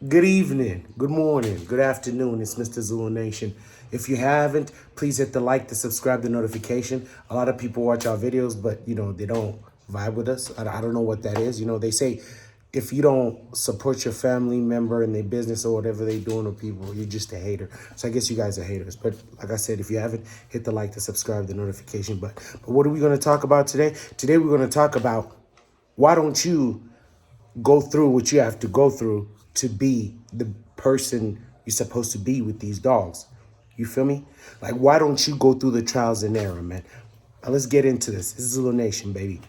Good evening, good morning, good afternoon. It's Mr. Zulunation. If you haven't, please hit the like, the subscribe, the notification. A lot of people watch our videos, but they don't vibe with us. I don't know what that is. They say if you don't support your family member in their business or whatever they doing with people, you're just a hater. So I guess you guys are haters. But like I said, if you haven't, hit the like, the subscribe, the notification. But what are we going to talk about today? Today we're going to talk about why don't you go through what you have to go through to be the person you're supposed to be with these dogs. You feel me? Like, why don't you go through the trials and error, man? Now, let's get into this. This is Zulunation, baby.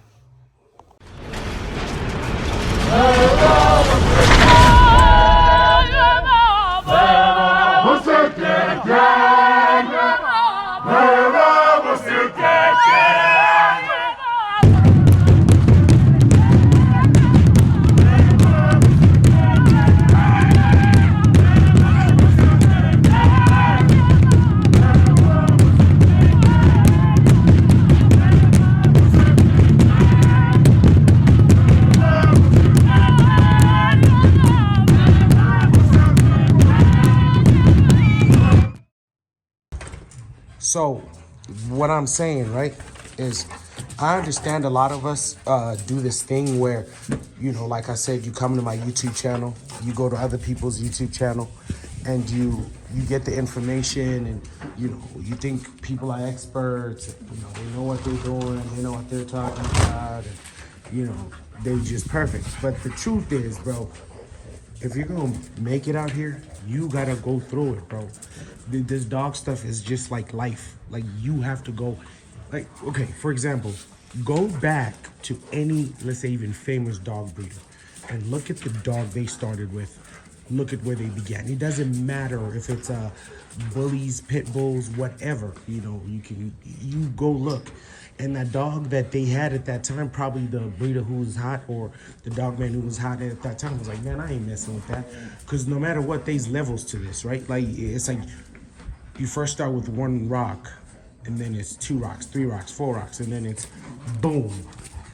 So, what I'm saying, right, is I understand a lot of us do this thing where, like I said, you come to my YouTube channel, you go to other people's YouTube channel, and you get the information, and you think people are experts, they know what they're doing, they know what they're talking about, and they're just perfect. But the truth is, bro, if you're gonna make it out here, you gotta go through it, bro. This dog stuff is just like life. Like, you have to go. Like, okay, for example, go back to any, let's say, even famous dog breeder, and look at the dog they started with. Look at where they began. It doesn't matter if it's bullies, pit bulls, whatever. You go look. And that dog that they had at that time, probably the breeder who was hot or the dog man who was hot at that time was like, man, I ain't messing with that. Because no matter what, there's levels to this, right? Like, it's like you first start with one rock, and then it's 2 rocks, 3 rocks, 4 rocks, and then it's boom,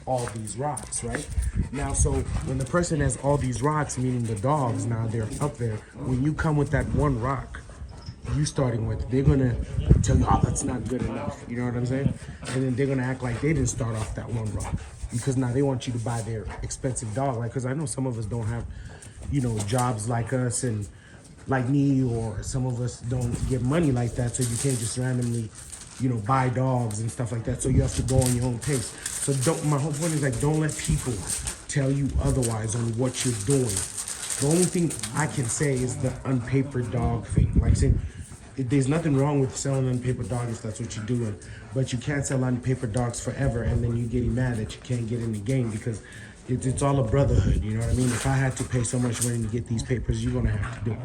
all these rocks, right? Now, so when the person has all these rocks, meaning the dogs, now they're up there. When you come with that one rock, you starting with, they're gonna tell you, oh, that's not good enough. You know what I'm saying? And then they're gonna act like they didn't start off that one rock, because now they want you to buy their expensive dog. Like, because I know some of us don't have, jobs like us and like me, or some of us don't get money like that, so you can't just randomly, buy dogs and stuff like that. So you have to go on your own pace. So my whole point is, like, don't let people tell you otherwise on what you're doing. The only thing I can say is the unpapered dog thing. Like, saying, there's nothing wrong with selling unpapered dogs if that's what you're doing, but you can't sell unpapered dogs forever and then you getting mad that you can't get in the game, because it's all a brotherhood. You know what I mean? If I had to pay so much money to get these papers, you're gonna have to do it.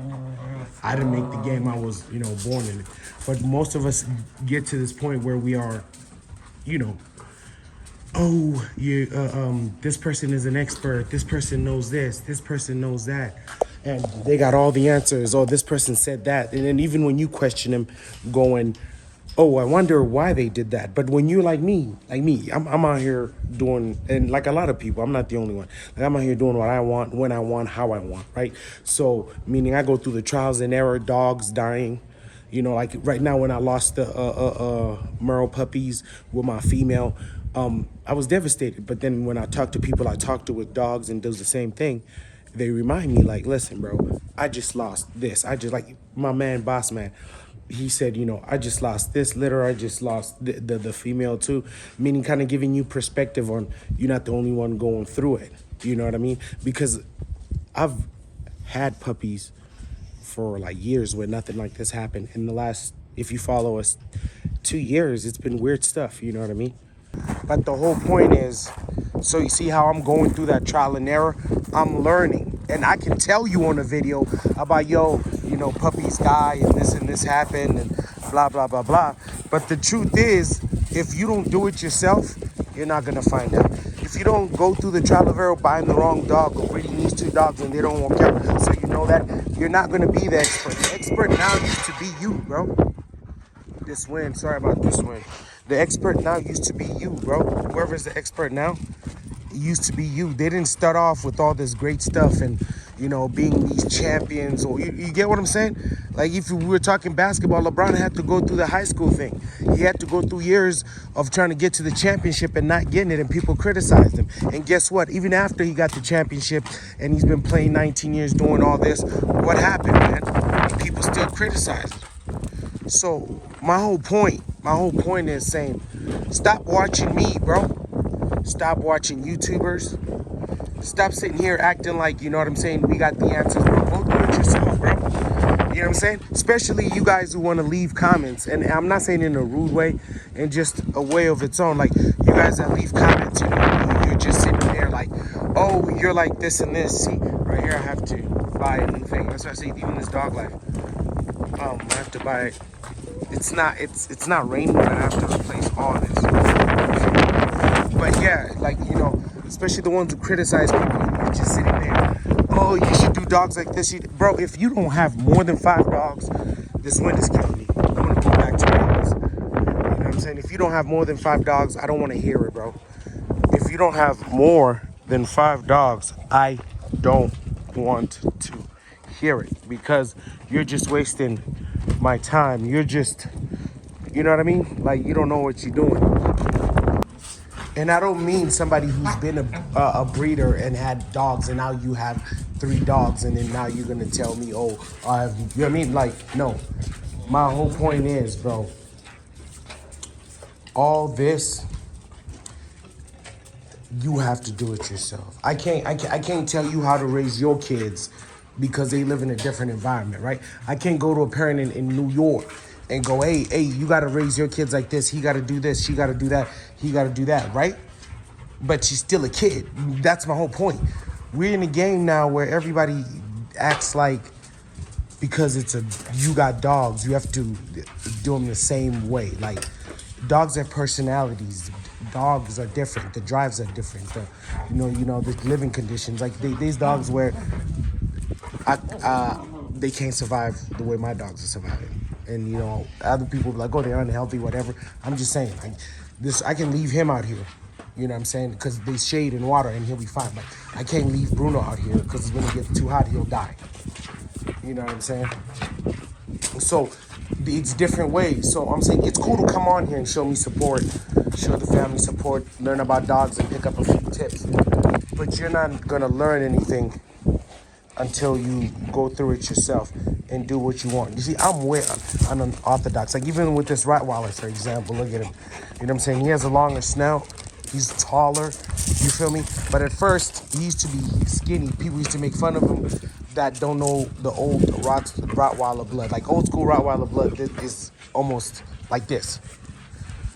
I didn't make the game. I was, born in it. But most of us get to this point where we are, oh, this person is an expert. This person knows this. This person knows that. And they got all the answers. Oh, this person said that. And then even when you question them, going, oh, I wonder why they did that. But when you're like me, I'm out here doing, and like a lot of people, I'm not the only one. Like, I'm out here doing what I want, when I want, how I want, right? So, meaning I go through the trials and error, dogs dying. Like right now when I lost the Merle puppies with my female, I was devastated. But then when I talk to people I talk to with dogs and does the same thing, they remind me, like, listen, bro, I just lost this. I just, like my man, boss man, he said, I just lost this litter. I just lost the female too. Meaning, kind of giving you perspective on, you're not the only one going through it. You know what I mean? Because I've had puppies for like years where nothing like this happened. In the last, if you follow us, 2 years, it's been weird stuff. You know what I mean? But the whole point is, so you see how I'm going through that trial and error? I'm learning. And I can tell you on a video about, puppies die and this happened and blah, blah, blah, blah. But the truth is, if you don't do it yourself, you're not going to find out. If you don't go through the trial and error buying the wrong dog or breeding these 2 dogs and they don't work out, so you know that, you're not going to be the expert. The expert now used to be you, bro. This wind, sorry about this wind. The expert now used to be you, bro. Whoever's the expert now, it used to be you. They didn't start off with all this great stuff and, being these champions, or you get what I'm saying? Like if we were talking basketball, LeBron had to go through the high school thing. He had to go through years of trying to get to the championship and not getting it, and people criticized him. And guess what? Even after he got the championship and he's been playing 19 years doing all this, what happened, man? People still criticize him. So my whole point is saying, stop watching me, bro. Stop watching YouTubers. Stop sitting here acting like, you know what I'm saying, we got the answers, bro. Go do it yourself, bro. You know what I'm saying? Especially you guys who want to leave comments. And I'm not saying in a rude way, in just a way of its own. Like, you guys that leave comments, you're just sitting there like, oh, you're like this and this. See, right here I have to buy a new thing. That's what I say, even this dog life. I have to buy it. It's not raining, but I have to replace all this. But yeah, like, especially the ones who criticize people, you're just sitting there, oh, you should do dogs like this. Bro, if you don't have more than 5 dogs, this wind is killing me. I'm gonna go back to dogs. You know what I'm saying? If you don't have more than 5 dogs, I don't want to hear it, bro. If you don't have more than 5 dogs, I don't want to hear it, because you're just wasting my time. You're just, you know what I mean? Like, you don't know what you're doing. And I don't mean somebody who's been a breeder and had dogs, and now you have 3 dogs, and then now you're gonna tell me, oh, I have, you know what I mean? Like, no. My whole point is, bro, all this, you have to do it yourself. I can't tell you how to raise your kids because they live in a different environment, right? I can't go to a parent in New York and go, hey, you got to raise your kids like this. He got to do this. She got to do that. He got to do that, right? But she's still a kid. That's my whole point. We're in a game now where everybody acts like, because you got dogs, you have to do them the same way. Like, dogs have personalities. Dogs are different. The drives are different. The living conditions. Like, these dogs where they can't survive the way my dogs are surviving. And, other people be like, oh, they're unhealthy, whatever. I'm just saying, like, this, I can leave him out here. You know what I'm saying? Because there's shade and water and he'll be fine. But I can't leave Bruno out here because when it gets too hot, he'll die. You know what I'm saying? So it's different ways. So I'm saying it's cool to come on here and show me support, show the family support, learn about dogs and pick up a few tips. But you're not going to learn anything until you go through it yourself and do what you want. You see, I'm way unorthodox. Like, even with this Rottweiler, for example, look at him. You know what I'm saying? He has a longer snout. He's taller. You feel me? But at first, he used to be skinny. People used to make fun of him that don't know the old Rottweiler blood. Like, old school Rottweiler blood is almost like this.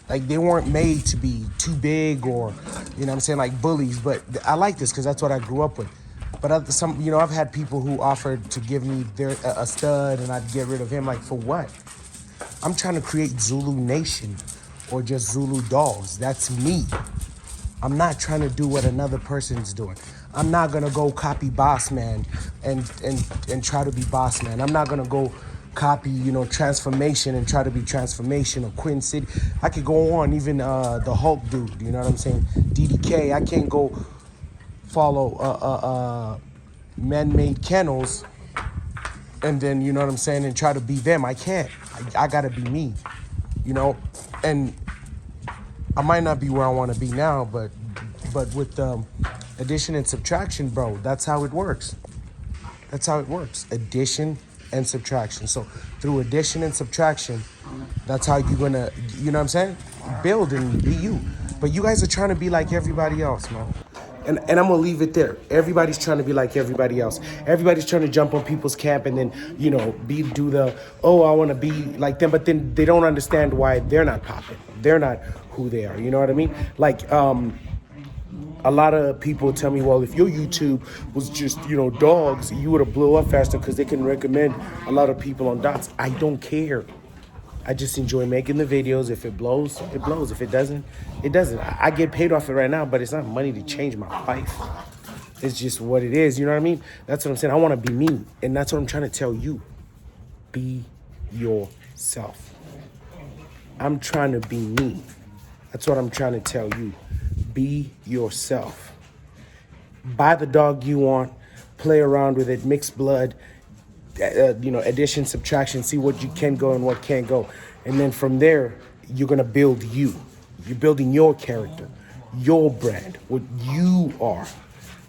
Like, they weren't made to be too big or, you know what I'm saying, like bullies. But I like this because that's what I grew up with. But I've had people who offered to give me a stud and I'd get rid of him. Like, for what? I'm trying to create Zulunation or just Zulu dogs. That's me. I'm not trying to do what another person's doing. I'm not gonna go copy Boss Man and try to be Boss Man. I'm not gonna go copy, Transformation and try to be Transformation or Quinn City. I could go on, even the Hulk dude, you know what I'm saying? DDK. I can't go follow man-made kennels and then, you know what I'm saying, and try to be them. I can't. I gotta be me, and I might not be where I want to be now, but with addition and subtraction, bro, that's how it works. That's how it works. Addition and subtraction. So through addition and subtraction, that's how you're gonna, you know what I'm saying, build and be you. But you guys are trying to be like everybody else, man. And I'm gonna leave it there. Everybody's trying to be like everybody else. Everybody's trying to jump on people's camp and then, I want to be like them. But then they don't understand why they're not popping. They're not who they are. You know what I mean? Like, a lot of people tell me, well, if your YouTube was just, dogs, you would have blew up faster because they can recommend a lot of people on dogs. I don't care. I just enjoy making the videos. If it blows, it blows. If it doesn't, it doesn't. I get paid off it right now, but it's not money to change my life. It's just what it is. You know what I mean? That's what I'm saying. I want to be me. And that's what I'm trying to tell you. Be yourself. I'm trying to be me. That's what I'm trying to tell you. Be yourself. Buy the dog you want. play around with it, mix blood, addition, subtraction, see what you can go and what can't go. And then from there, you're going to build you. You're building your character, your brand, what you are.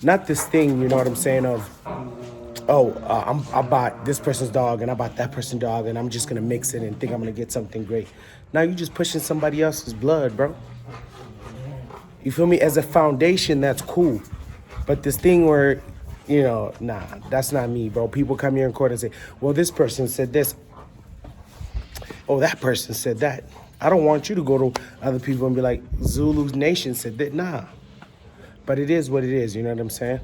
Not this thing, you know what I'm saying, of, I bought this person's dog and I bought that person's dog and I'm just going to mix it and think I'm going to get something great. Now you're just pushing somebody else's blood, bro. You feel me? As a foundation, that's cool. But this thing where, nah, that's not me, bro. People come here in court and say, well, this person said this. Oh, that person said that. I don't want you to go to other people and be like, Zulunation said that. Nah. But it is what it is, you know what I'm saying?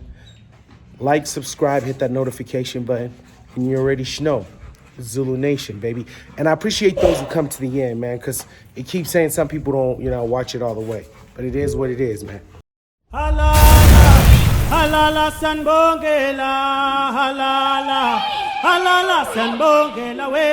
Like, subscribe, hit that notification button, and you already know. Zulunation, baby. And I appreciate those who come to the end, man, because it keeps saying some people don't, watch it all the way. But it is what it is, man. Halala sanbongela, halala sanbongela we.